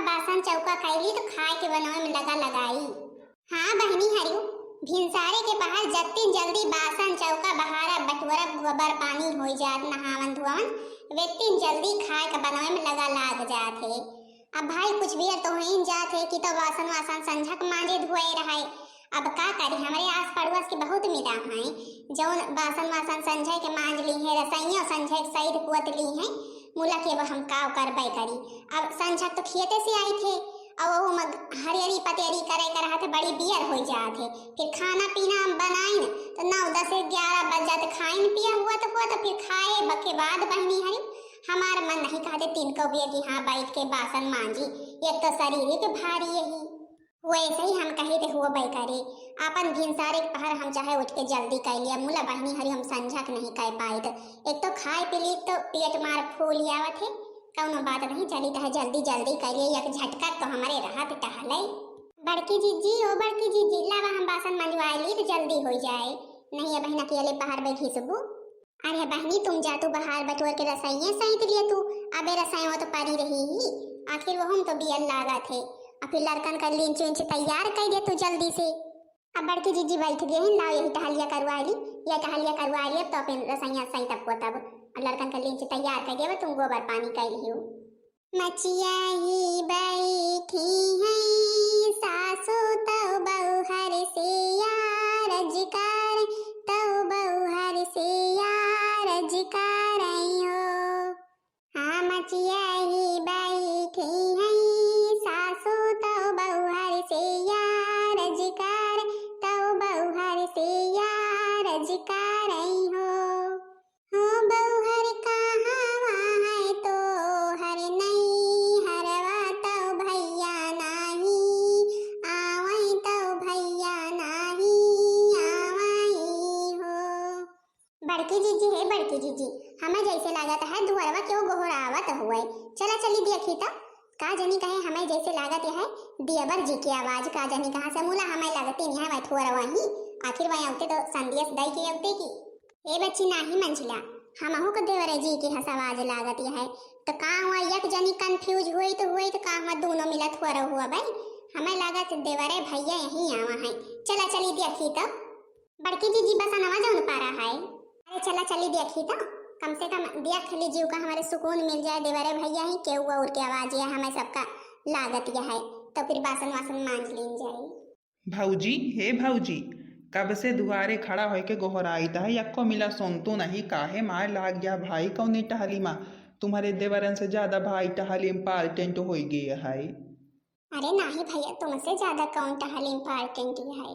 बासन चौका कैली तो खाए के बनावे में लगा लगाई। हाँ बहनी हरियो, भिनसारे के बाहर जत्ती जल्दी बासन चौका बहारा बटवरा गोबर पानी हो जात नहावन धुआवन वेत्ती जल्दी खाए के बनावे में लगा लाग जात है। अब भाई कुछ भी तो ही जात है कि तो बासन वासन संझक मांजे धुए रहे। अब का करी, हमारे आस पड़ोस के बहुत मिला हैं जौन बासन वासन संझे के मांज ली है, रसैया संझे के सईद कुवत ली है। मुला के अब हम का करबे करी। अब संझक तो खेते से आई थे और वो हरियरी पतेरी करे कर रहा थे, बड़ी बियर हो जात है। फिर खाना पीना हम बनाई न तो 9, 10, 11 बज जाते खाइन पिया हुआ तो फिर खाए बके बाद बहनी हरी हमारा मन नहीं कहते तिनको भी कि हाँ बैठ के बासन मांजी, एक तो शरीर के भारी यही वैसे ही हम कहे थे हुआ करे अपन भिनसारे के पहर हम चाहे उठ के जल्दी कर लिया। मुला बहनी हरी हम संझक नहीं कह पाए तो एक तो खाए पी ली तो पेट मार फूल आवत है, कौनो बात नहीं चली तो जल्दी जल्दी कर लिया। एक झटका तो हमारे राहत टहले। बड़की जीजी ओ बड़की जीजी लावा हम बासन मंजवा ली तो जल्दी हो जाए, नहीं है बहना अकेले बाहर बैठी सुबू। अरे बहनी तुम जा तू बाहर बटोर के रसैया सहित लिया तू, अबे रसैया तो पारी रही ही आखिर वो हम तो बियल लागा थे। अब फिर लड़कन का लिंच विंच तैयार कर दे तू जल्दी से। अब बड़की जीजी बैठ गए हैं, लाओ यही टहलिया करवा ली या टहलिया करवा ली तो अपन रसैया सही तब को तब लड़कन का लिंच तैयार कर दे तुम गोबर पानी कर लियो। मचिया ही बैठी हैं सासू तो बहुहर से यार जिकार तो बहुहर से यार जिकार हो। हाँ मचिया ही बैठी हैं सासू तो बहुहर से यार जिकार तो बहुहर से यार जिकार हो। हो बहुहर कहाँ है तो हर नहीं हरवा तो भैया नहीं आवई तो भैया नहीं आवई हो। बड़की जीजी है बड़की जीजी, हमें जैसे लागत है दुहरवा क्यों गोहरावत हुए। चला चली देखी तो का जनी कहे हमें जैसे लागत है दियाबर जी की आवाज का जनी कहाँ से मुला हमें लगती नहीं है वह थोड़ा वही आखिर वही आते तो संदेश दई के आते की ए बच्ची नाही मंझला हमहु को देवरे जी की हंस आवाज लागत है तो का हुआ एक जनी कंफ्यूज हुई तो का हुआ दोनों मिलत हुआ भाई हमें लागत देवरे भैया यहीं आवा है। चला चली देखी तो बड़की जीजी बस आवाज उन पा रहा है। अरे चला चली देखी तो कम से कम देख लीजिए का हमारे सुकून मिल जाए। देवरे भैया ही के हुआ उड़ के आवाज है हमें सबका लागत यह है तो फिर बासन वासन मांज लीन जाए। भाऊजी हे भाऊजी कब से दुआरे खड़ा होके गोहराई था यक्को मिला सुन तो नहीं काहे मार लाग गया भाई कौन टहली माँ तुम्हारे देवरन से ज्यादा भाई टहली इम्पार्टेंट हो गई है। अरे नहीं भैया तुमसे ज्यादा कौन टहली इम्पार्टेंट है।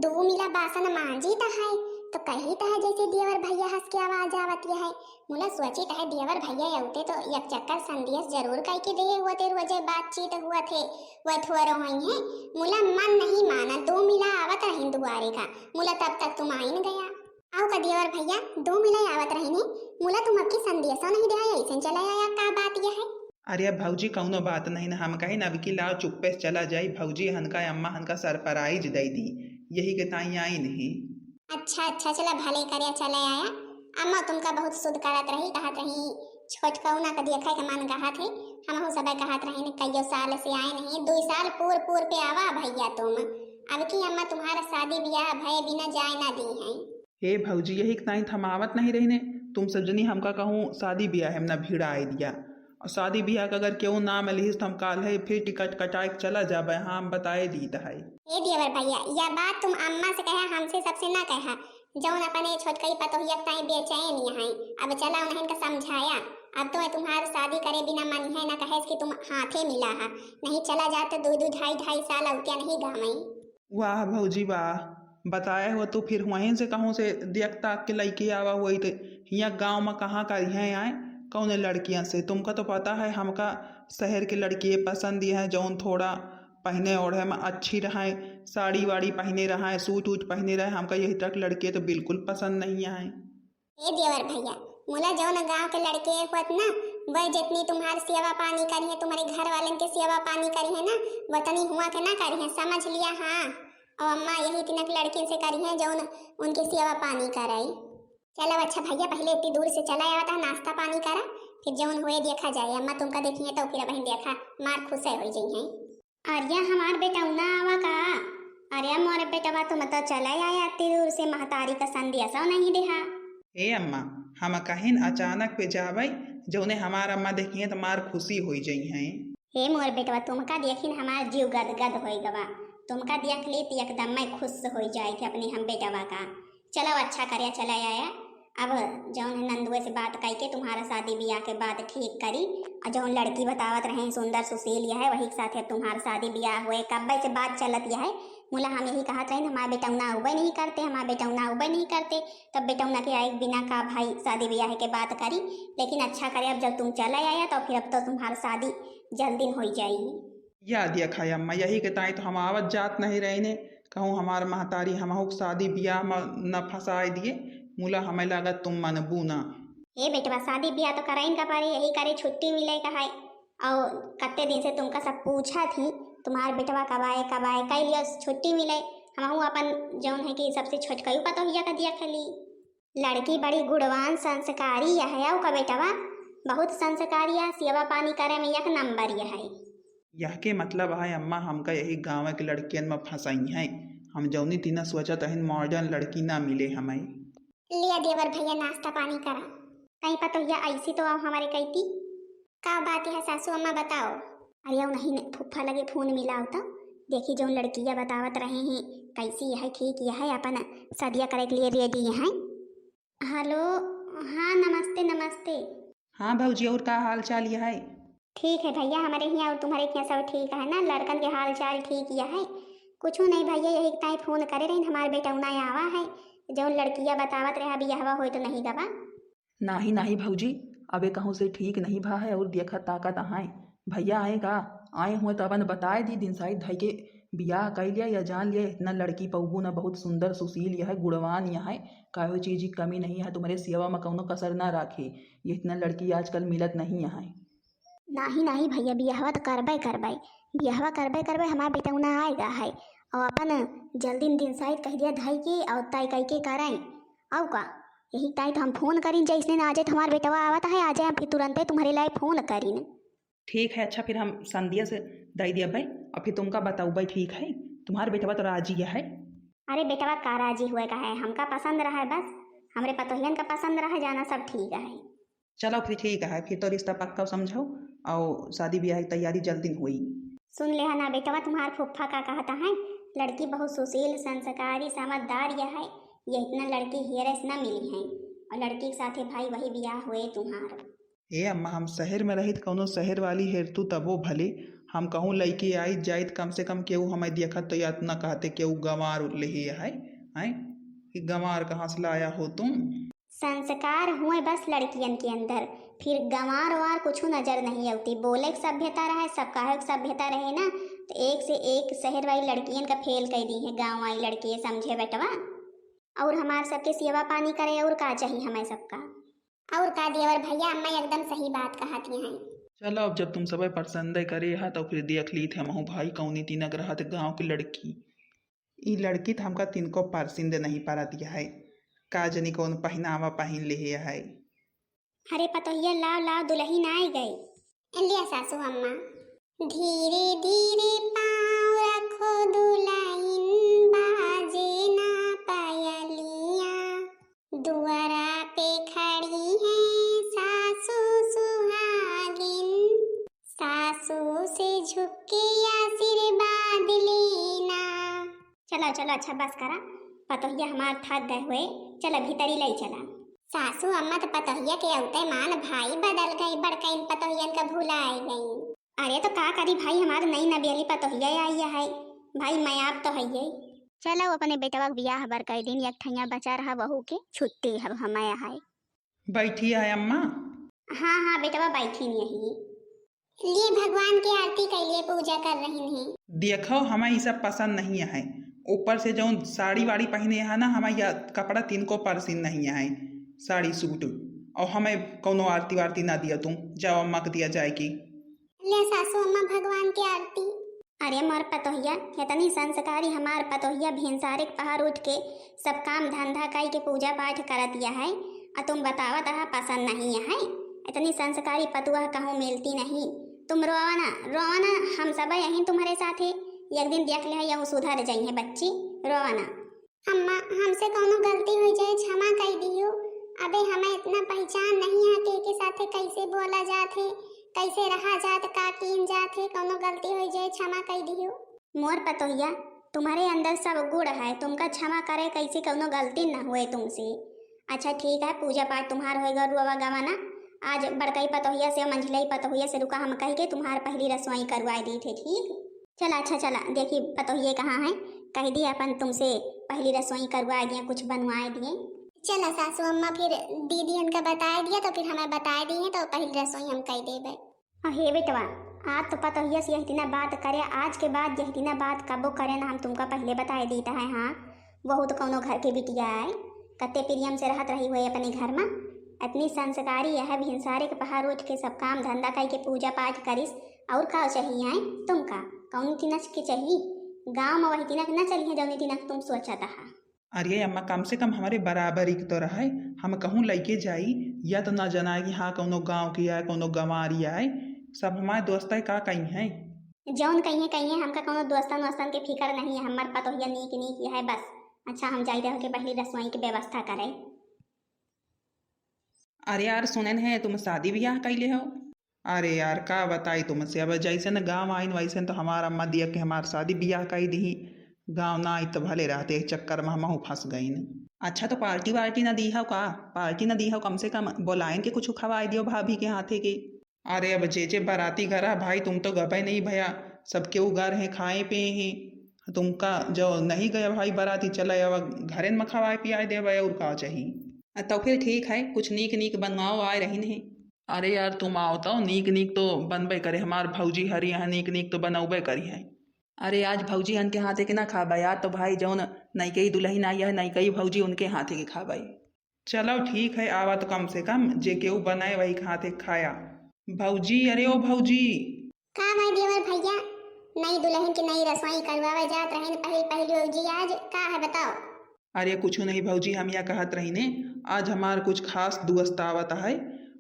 दो मिला बासन मांजी तो है तो कही तो है जैसे देवर भैया हंस के आवाज आवत है। मुला सोची तो है देवर भैया आउते तो एक चक्कर संदेश जरूर कह के दे हुआ थे रोजे बातचीत हुआ थे वह थोड़ा रही है। मुला मन नहीं माना दो मिला आवत रही दुआरे का। मुला तब तक तुम आई न गया आओ का देवर भैया दो मिला आवत रही ने। मुला तुम अब की संदेशा नहीं दिया ऐसे चला आया का बात यह है। अरे भाऊजी कौनो बात नहीं ना हम कहीं नब की लाओ चुप्पे से चला जाई भाऊजी हनका अम्मा हनका सरप्राइज दे दी यही के ताई आई नहीं। अच्छा अच्छा चला भले करे चले आया। अम्मा तुमका बहुत शुद्ध करत रही कहत रही छोट कौना का देखा के मन कहा थे हम सब कहत रही ने कईयो साल से आए नहीं 2 साल पूर पे आवा भैया तुम अब की अम्मा तुम्हारा शादी ब्याह भय बिना जाए ना दी है। हे भाऊजी यही के ताई थमावत नहीं रहने तुम सब जनी हमका कहूँ शादी ब्याह है ना भीड़ आई दिया और शादी ब्याह का अगर क्यों ना मिली तो हम काल है फिर टिकट कटाए चला जाबे। हाँ हम बताए दी है। ए देवर भैया यह बात तुम अम्मा से कहा हमसे सबसे ना कहा जौन अपने छोटकई पतोहिया ताई बेचैन यहाँ अब चला उन्हें का समझाया। अब तो तुम्हारी शादी करे बिना मन है ना कहे कि तुम हाथे मिला है नहीं चला जाते 2 2 2.5 साल औत्या नहीं गाँव। वाह भाऊजी वाह बताए हो तो फिर वहीं से कहूँ से देखता के लड़की आवा हुई तो यहाँ गाँव में कहाँ का यहाँ आए कौन लड़कियां से तुमका तो पता है हमका शहर के लड़की पसंद है जौन थोड़ा पहने ओढ़े में अच्छी रहे साड़ी वाड़ी पहने रहा सूट वूट पहने रहे हमका यही तक लड़के तो बिल्कुल पसंद नहीं आए। ए देवर भैया मुला जौन गांव के लड़के होत ना वह जितनी तुम्हारी सेवा पानी करी है तुम्हारे घर वाले के सेवा पानी करी है ना वतनी हुआ के ना करी है समझ लिया। हाँ और अम्मा यही तिनक लड़की से करी है जौन उनकी सेवा पानी कराई। चलो अच्छा भैया पहले इतनी दूर से चला आया था नाश्ता पानी करा फिर जौन हुए देखा जाए। अम्मा तुमका देखिए तो फिर बहन देखा मार खुश हो जाई हैं। अरे हमार बेटा उना आवा का। अरे मोरे बेटवा तुम तो चला आया इतनी दूर से महतारी का संदेश नहीं देहा। ए अम्मा हम कहिन अचानक पे जावई जौने हमार अम्मा देखिए तो मार खुशी हो जाई हैं। हे मोर बेटवा तुमका देखिन हमार जीव गदगद हो गवा। तुमका देख ली तो एकदम मैं खुश हो जाए थे अपने हम बेटवा का। चलो अच्छा करे चला आया। अब जौन नंदुए से बात करके तुम्हारा शादी ब्याह के बाद ठीक करी और जौन लड़की बतावत रहे सुंदर सुशील है वही के साथ अब तुम्हारा शादी ब्याह हुए कब से बात चलत है। मुला हम यही कहत रहे हमारे बेटौना उबे नहीं करते हमारे बेटौना उबे नहीं करते तब बेटौना के आए बिना का भाई शादी ब्याह के बात करी। लेकिन अच्छा करे अब जब तुम चला आया तो फिर अब तो तुम्हारा शादी जल्दी हो जाएगी। या देखा अम्मा यही के ताई तो हम आवत जात नहीं रहे ने कहूँ हमार महतारी हमहू शादी ब्याह में न फंसाए दिए मुला हमें लागत तुम मनबू ना। ए बेटवा शादी ब्याह तो कराइन का पारी यही करे छुट्टी मिले का है। और कत्ते दिन से तुमका सब पूछा थी तुम्हारे बेटवा कब आए कई लियो छुट्टी मिले। हम अपन जौन है कि सबसे छोटकई पता हुआ का दिया खली। लड़की बड़ी गुणवान संस्कारी है का बेटवा बहुत संस्कारी है सेवा पानी करे में एक नंबर है। यह के मतलब है अम्मा हमका यही गाँव के लड़कियन में फंसाई हैं। हम जौनी तीना सोचत हन मॉडर्न लड़की ना मिले हमें। लिया देवर भैया नाश्ता पानी करा कहीं पता हुआ ऐसी तो आओ हमारे कहती का बात है सासू अम्मा बताओ। अरे नहीं फुफ्फा लगे फोन मिलाओ तो देखी जो लड़कियाँ बतावत रहे हैं कैसी है ठीक है अपन शादियाँ करे के लिए रेडी है। हेलो हाँ नमस्ते नमस्ते। हाँ भाजी और का हाल चाल यह है। ठीक है भैया हमारे यहाँ और तुम्हारे यहाँ सब ठीक है ना लड़कन के हाल चाल ठीक यह है। कुछ नहीं भैया यही टाइम फोन करे रहे हमारे बेटा उना आवा है जो लड़कियाँ बतावत रहे अभी यहवा हो तो नहीं गवा। नहीं भौजी अबे कहूँ से ठीक नहीं भा है और देखा ताकत आए भैया आएगा आए हुए तो अपन बताए दी दिन साइड धई के बियाह कर लिया या जान लिया इतना लड़की पौबू ना बहुत सुंदर सुशील यह है गुणवान यह है काहो चीज की कमी नहीं है तुम्हारे सेवा में कौनो कसर ना राखे ये इतना लड़की आजकल मिलत नहीं है। नहीं भैया बियाहवा तो करबे हमारा बेटा उना आएगा है और अपन जल्दी दिन साइड कह दिया धाई के और तय कह के कराई आओ का यही टाइम तो हम फोन करी जैसे ना आ जाए हमारा बेटवा आवत है आ जाए फिर तुरंत तुम्हारे लिए फोन करी। ठीक है अच्छा फिर हम संध्या से दे दिया भाई और फिर तुमका बताऊ भाई ठीक है तुम्हारे बेटवा तो राजी है। अरे बेटवा का राजी हुए का है हमका पसंद रहा है बस हमरे पतोहियन का पसंद रहा जाना सब ठीक है। चलो फिर ठीक है फिर तो रिश्ता पक्का समझो और शादी ब्याह की तैयारी जल्दी हुई। सुन ले ना बेटवा तुम्हारा फुफ्फा का कहता है लड़की बहुत सुशील संस्कारी समझदार यह है ये इतना लड़की हेरस न मिली है और लड़की के साथे भाई वही ब्याह हुए तुम्हार। ए अम्मा हम शहर में रहित कौनो शहर वाली हेरतू तबो भले हम कहूँ लड़की आई जाइत कम से कम केहू हमें देखत तो याद न कहते केहू गंवार ले है कि गंवार कहाँ से लाया हो तुम। संस्कार हुए बस लड़कियन के अंदर फिर गंवार वार कुछ नजर नहीं आती बोले की सभ्यता रहे सब कहे सभ्यता रहे ना तो एक से एक शहर वाली लड़कियन का फेल कर दी है गाँव वाली लड़की समझे बेटवा। और हमारे सबके सेवा पानी करे और का चाहिए हमें सबका और का देवर भैया अम्मा एकदम सही बात कहती हैं। चलो अब जब तुम सब पसंद करे है तो फिर देख ली थे हमहू भाई कौनी तीनक रहत गाँव की लड़की ई लड़की तो हमका तिनको परसिंद नहीं पारा दिया है का जनी कौन पहनावा पहन ले है। अरे पतोहिया लाव दुल्हन आई गई लिया सासू अम्मा धीरे धीरे पाँव रखो दुल्हन बाजे ना पायलिया दुआरा पे खड़ी है सासू सुहागिन सासू से झुक के आशीर्वाद लेना। चलो अच्छा बस करा पतोहिया हमार थक गए हुए चलो भीतरी ले चला। सासू अम्मा तो पतोहिया के औते मान भाई बदल गई बड़का इन पतोहियन का भुलाई गई। अरे तो का करी भाई हमार नई नवेली पतोहिया आई है भाई मैं आप तो है ही। चलो अपने बेटवा ब्याह बर कई दिन एक ठैया बचा रहा बहू के छुट्टी है हमाया है। बैठी है अम्मा। हाँ बेटवा बैठी नहीं लिए भगवान की आरती के लिए पूजा कर रही हैं। देखो हमें ये सब पसंद नहीं है ऊपर से जो साड़ी वाड़ी पहने है ना हमें यह कपड़ा तीन को पसंद नहीं है साड़ी सूट और हमें कोनो आरती वारती ना दिया तुम जाओ अम्मा को दिया जाएगी। ले सासू अम्मा भगवान की आरती। अरे हमार पतोहिया इतनी संस्कारी हमार पतोहिया भिनसारे पहाड़ उठ के सब काम धंधा कई के पूजा पाठ कर दिया है और तुम बतावत रहा पसंद नहीं है इतनी संस्कारी पतुआ कहूँ मिलती नहीं। तुम रोवाना हम सब यहीं तुम्हारे साथ है। एक दिन देख ले या सुधर जाई है बच्ची, रोवाना। अम्मा हमसे कोनो गलती हो जाए क्षमा कर दियो। अबे हमें इतना पहचान नहीं है के साथे कैसे बोला जाते, कैसे रहा जात, का कीन जाते। कोनो गलती हो जाए क्षमा कर दियो। मोर पतोहिया तुम्हारे अंदर सब गुण है, तुमका क्षमा करे कैसे कोनो गलती ना हुए तुमसे। अच्छा ठीक है, पूजा पाठ तुम्हार होएगा, रुआ गवाना। आज बड़कई पतोहिया से मंझलई पतोहिया से रुका हम कह के तुम्हार पहली रसोई करवाई दी थे। ठीक चला, अच्छा चला, देखी पतोहिए कहाँ है, कह दिए अपन तुमसे पहली रसोई करवा दिए, कुछ बनवाए दिए। चला सासू अम्मा, फिर दीदी उनका बता दिया तो फिर हमें बता दिए तो पहली रसोई हम कह देबे। हे बेटवा आज तो पतोहिया से यही दिना बात करे, आज के बाद यही दिना बात कबो करे ना, हम तुमका पहले बताए देता है। हाँ बहुत कौनो घर के बिटिया है, कते प्रियम से रहत रही हुए अपने घर में, इतनी संस्कारी है। भिनसारे के पहाड़ उठ के सब काम धंधा करके पूजा पाठ करिस, और का चाहिए है तुमका, कौन तिनक के चाहिए। गाँव में वही तिनक न चलिए जौनी तिनक तुम सोचा था। अरे अम्मा कम से कम हमारे बराबरी की तो रहे, हम कहूँ लैके जाई या तो ना जना कि हाँ कौनो गाँव की आए, कौनो गंवारी आए, सब हमारे दोस्त है का कहीं है। जौन कहीं हमका कोनो दोस्तन वस्तन के फिकर नहीं है, हमार पतोहिया नीक है बस। अच्छा हम जाई रह के पहली रसोई की व्यवस्था करें। अरे यार सुनन है तुम शादी ब्याह कैले हो। अरे यार का बताई तुमसे, अब जैसे न गाँव आइन वैसे तो हमारा अम्मा दिया कि हमार शादी ब्याह कर दी। गाँव ना आई तो भले रहते, एक चक्कर में हम फंस गई न। अच्छा तो पार्टी वार्टी ना दी हो का, पार्टी ना दी हो, कम से कम बुलाएं के कुछ खवाए दियो भाभी के हाथे के। अरे अब जे बाराती घर है भाई, तुम तो गए नहीं भैया, सबके उगर हैं खाए पे हैं, तुमका जो नहीं गया भाई बाराती चला अब घरे में खवाए पियाए दे भाई, और का चाहिए। तो फिर ठीक है, कुछ नीक नीक बनवाओ आए रही नहीं। अरे यार तुम आओ तो नीक नीक तो बनबे करे, हमार भौजी हरी यहाँ नीक नीक तो बनौबे करी है। अरे आज भौजी हन के हाथे के ना खाबा यार, तो भाई जौन नई कई दुल्हन आई है, नई कई भौजी उनके हाथे के खाबाई। चलो ठीक है, आवा तो कम से कम जे केहू बनाए वही हाथे खाया। भौजी, अरे ओ भौजी। का भाई देवर भैया, नई दुल्हन की नई रसोई करवावे जात रहे पहली भौजी, आज का है बताओ। अरे कुछ नहीं भौजी, हम यह कहत रही ने आज हमार कुछ खास दोस्त आवत है,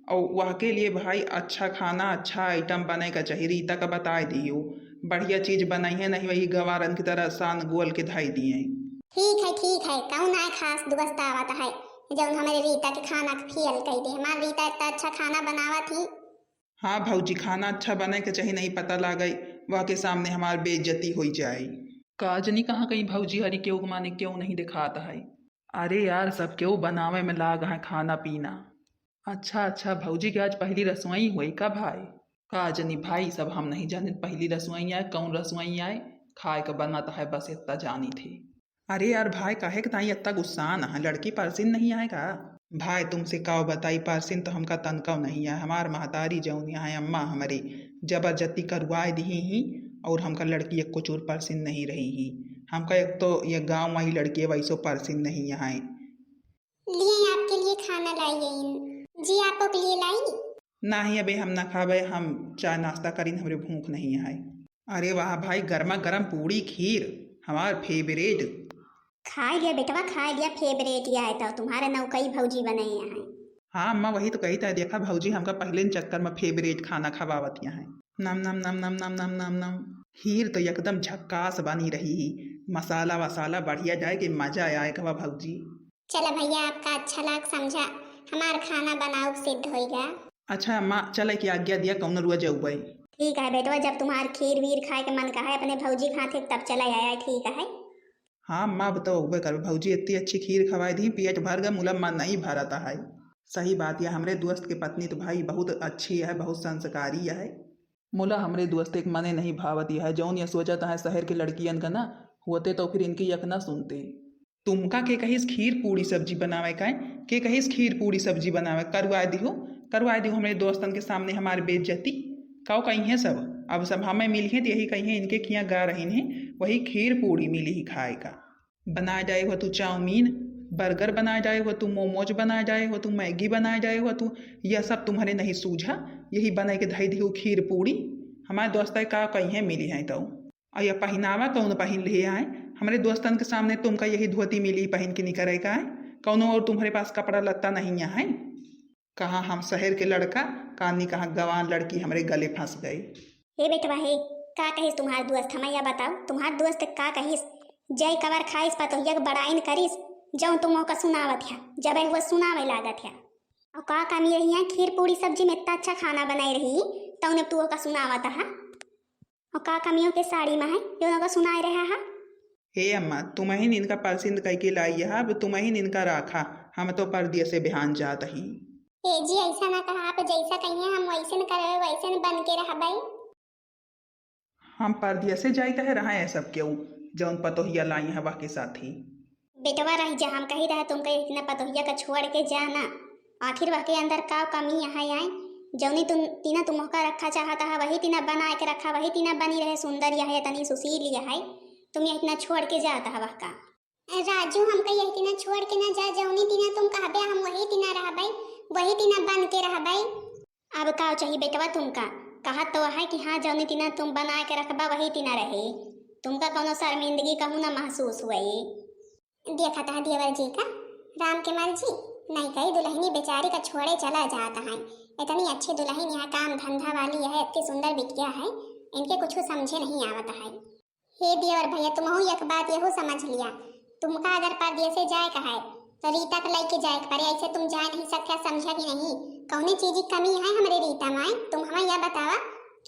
और वह के लिए भाई अच्छा खाना अच्छा आइटम बने का चाहिए। रीता का बताए दियो, बढ़िया चीज बनाई है, नहीं वही गवारन की तरह सान गोल के धाई दिए। ठीक है, कौन आए खास दोस्त आवत है जौन हमारे रीता के खाना फेल कह दे। हमार रीता इतना अच्छा खाना बनावा थी। हाँ भौजी खाना अच्छा बने के चाहिए, नहीं पता लागई वह के सामने हमार बेइज्जती हो जाए। काजनी कहाँ कहीं भौजी हरी क्यों माने क्यों नहीं दिखाता है। अरे यार सब क्यों बनावे में लाग है खाना पीना। अच्छा भौजी के आज पहली रसोई हुई का भाई। काजनी भाई सब हम नहीं जाने पहली रसोई आए, कौन रसोई आए, खाए का बनाता है बस इतना जानी थी। अरे यार भाई काहे के ताई इतना गुस्सा ना है, लड़की परसिन नहीं आएगा भाई। तुमसे काव बताई परसिन तो हमका तनकाव नहीं है, हमार महतारी जौन यहाँ अम्मा हमारी जबरदस्ती करवाए दी ही, और हमका लड़की एक कुछ और परसिन नहीं रही ही। हमका एक तो ये गाँव में ही लड़की वैसो परसिन नहीं यहाँ लिए आपके लिए खाना लाइए जी, आपको के लिए लाई नहीं। अबे हम ना खावे, हम चाय नाश्ता करीन, हमरे भूख नहीं है। अरे वाह भाई, गर्मा गर्म पूड़ी खीर हमार फेवरेट। खाए लिया बेटवा, खाए लिया, फेवरेट ही आया था तुम्हारे नौकई भौजी बने हैं। हाँ अम्मा वही तो कही था, देखा भौजी हमका पहले चक्कर में फेवरेट खाना खवावत है। नम नम नम नम नम नम नम नम। खीर तो एकदम झक्कास बनी रही, मसाला वसाला बढ़िया जाए कि मजा आएगा भौजी। चला भैया आपका अच्छा लाग समझा, हमार खाना बनाओ सिद्ध होएगा। अच्छा अम्मा चले की आज्ञा दिया, कौन रुआ जाऊ भाई। ठीक है बेटवा, जब तुम्हार खीर वीर खाए के मन का है अपने भौजी खाते तब चला आया। ठीक है हाँ अम्मा बताओ कर भौजी इतनी अच्छी खीर खवाई दी, पेट भर गया, मुला मन नहीं भरता है। सही बात है, हमारे दोस्त की पत्नी तो भाई बहुत अच्छी है, बहुत संस्कारी है। मुला हमारे दोस्त एक मने नहीं भावती है, जौन ये सोचता है शहर की लड़कियन का ना होते तो फिर इनकी यक ना सुनते। तुमका के कहिस खीर पूड़ी सब्जी बनावे का के कहिस खीर पूड़ी सब्जी बनावे करवा दिहो हमारे दोस्तन के सामने हमारे बेइज्जती काओ कहीं है सब। अब सब हमें मिली है तो यही कहीं है इनके खियाँ गा रही हैं, वही खीर पूड़ी मिली ही खाए का। बनाए जाए हो तू चाउमीन बर्गर, बनाए जाए हो तू मोमोज, बनाए जाए हो तू मैगी, बनाए जाए हो तू, यह सब तुम्हारे नहीं सूझा, यही बना के धई दिहो खीर पूड़ी। हमारे दोस्त का कहीं है मिली है तो यह पहनावा कौन पहन लिए आए हमारे दोस्तन के सामने, तुमका यही धोती मिली पहन के निकले का है, कौनो और तुम्हारे पास कपड़ा लत्ता नहीं है। कहाँ हम शहर के लड़का, कहानी कहाँ गवान लड़की हमारे गले फंस गई। हे बेटवा हे, का कहिस तुम्हार दोस्त? हमें यह बताओ, तुम्हार दोस्त का कहिस? जय कवर खाइस पतोहिया के बड़ाइन करिस, जौन तुम का सुनावत है, जब वो सुनावे लागत है। और का कमी रही है? खीर पूरी सब्जी में इतना अच्छा खाना बनाई रही तो उन्हें तू का सुनावत है। और का कमियों के साड़ी में है जो का सुनाए रहा है? हे अम्मा, तुम ही इनका पसंद करके लाई है, अब तुम ही इनका राखा, हम तो परदिया से बिहान जात ही। ए जी ऐसा ना कहा, आप जैसा कहिए हम वैसे न करवे, वैसे न बन के रह भाई। हम परदिया से जाई कहे रहा है सब क्यों, जौन पतोहिया लाई है वह के साथ ही। बेटवा रही जा, हम कही रहे तुम कहीं इतना पतोहिया का छोड़ के जाना, आखिर वह के अंदर का कमी यहाँ आए? जौनी तुम तीना तुम का रखा चाहता है वही तीना बना के रखा, वही तीना बनी रहे सुंदर यह है, तनी सुशील यह है, तुम ये इतना छोड़ के जाता है वह का। राजू हम कही तीना छोड़ के ना जा, जौनी तीना तुम कहबे हम वही तीना रह भाई, वही तीना बन के रह भाई। अब का चाहिए बेटवा तुमका? कहा तो है कि हाँ जौनी तीना तुम बना के रखबा वही तीना रहे, तुमका कोनो शर्मिंदगी कहूँ ना महसूस हुए। देखा था देवर जी का राम के मर्जी नहीं कही, दुल्हनी बेचारी का छोड़े चला जाता है। इतनी अच्छी दुल्हन यहाँ काम धंधा वाली है, इतनी सुंदर बिटिया है, इनके कुछ समझे नहीं आवता है। हे देवर भैया, तुम एक बात यहो समझ लिया, तुमका अगर परदेश से जाए कहा तो रीता को लेके जाए परे, ऐसे तुम जा नहीं सकते, समझा कि नहीं? कौने चीज की कमी है हमारे रीता में? तुम हमें यह बतावा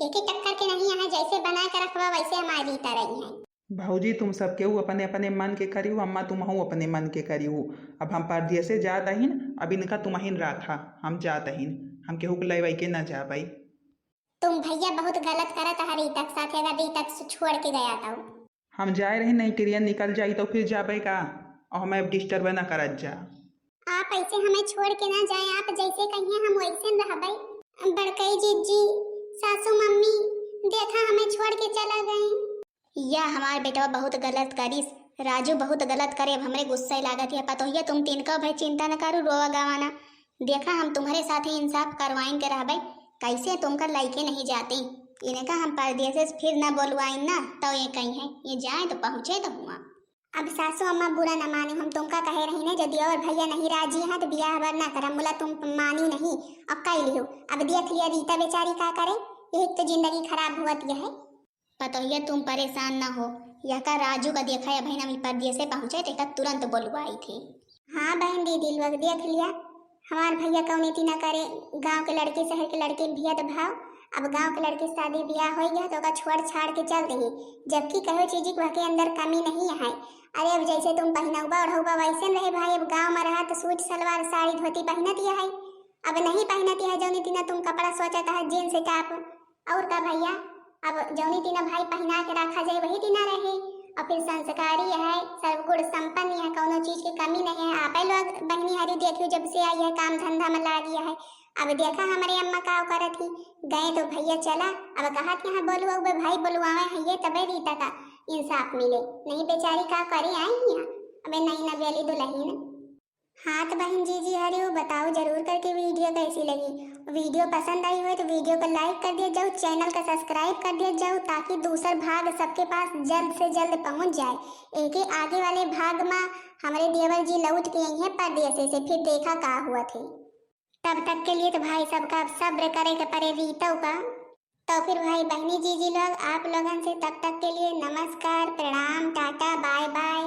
के टक्कर के नहीं है, जैसे बना कर रखवा वैसे हमारी रीता रही है। भाऊजी तुम सब केहू अपने अपने मन के करियो, अम्मा तुम हूँ अपने मन के करियो। अब हम परदिया से जात अहिन, अब इनका तुम अहिन राखा, हम जात अहिन, हम केहू के लई के ना जा पाई। तुम भैया बहुत गलत करत है रीता के साथ, अगर रीता को छोड़ के गया था। हम जाए रहे नहीं, ट्रेन निकल जाई तो फिर जाबे का, और हमें डिस्टर्ब ना करत जा। आप ऐसे हमें छोड़ के ना जाए, आप जैसे कहिए हम वैसे रहबे। बड़कई जीजी सासू मम्मी देखा हमें छोड़ के चला गए। या हमारे बेटा बहुत गलत करिस, राजू बहुत गलत करे, अब हमरे गुस्सा लागत है। पतोहिया तुम तीन का भाई चिंता न करो, रोवा गवाना, देखा हम तुम्हारे साथ ही इंसाफ करवाएंगे रहबे, कैसे तुम कर लाइके नहीं जाते, इन्हें का हम परदेश से फिर न बोलवाए ना, तो ये कहीं है ये जाए तो पहुँचे तो हुआ। अब सासू अम्मा बुरा न माने, हम तुमका कहे रही ने, यदि और भैया नहीं राजी है तो ब्याह बर ना करम, बोला तुम मानी नहीं, अब कह लियो। अब देख लिया रीता बेचारी का करे, यही तो जिंदगी खराब हुआ है। पतोहिया तुम परेशान ना हो, यह का राजू का देखा है भाई नमी परदेश से पहुंचे थे तुरंत बोलवाई थी। हाँ बहन दीदी लोग देख लिया, हमार भैया कौन इतनी ना करे, गांव के लड़के शहर के लड़के भेद भाव, अब गांव के लड़के शादी ब्याह हो गया तो छोड़ छाड़ के चल रही, जबकि कहो चीज के अंदर कमी नहीं है। अरे अब जैसे तुम पहनौबा ओढ़ौबा वैसे रहे भाई, अब गाँव में रहा तो सूट सलवार साड़ी धोती पहनती है, अब नहीं पहनती है। जौनी तीना तुम कपड़ा सोचता है जीन्स टॉप, और का भैया अब जौनी तीना भाई पहना के रखा जाए वही तीना रहे, और फिर संस्कारी है, सर्वगुण संपन्न है, कोनो चीज की कमी नहीं है। आप लोग बहनी हरी देखियो जब से आई है काम धंधा में ला गया है। अब देखा हमारे अम्मा का करे थी, गए तो भैया चला, अब कहा कि हाँ बोलवा भाई बोलवावे है ये तबे रीता का इंसाफ मिले, नहीं बेचारी का करे आई यहाँ, अबे नहीं ना बेली दुल्हन। हाँ तो बहन जी हरी बताओ जरूर करके वीडियो कैसी लगी, वीडियो पसंद आई हो तो वीडियो को लाइक कर दिया जाओ, चैनल का सब्सक्राइब कर दिया जाओ, ताकि दूसरा भाग सबके पास जल्द से जल्द पहुंच जाए। एक आगे वाले भाग में हमारे देवर जी लौट के यही है परदेश से, फिर देखा का हुआ थे। तब तक के लिए तो भाई सबका सब्र करे के परे रीतों का। तो फिर भाई बहनी जी लोग आप लोगों से तब तक के लिए नमस्कार, प्रणाम, टाटा, बाय बाय।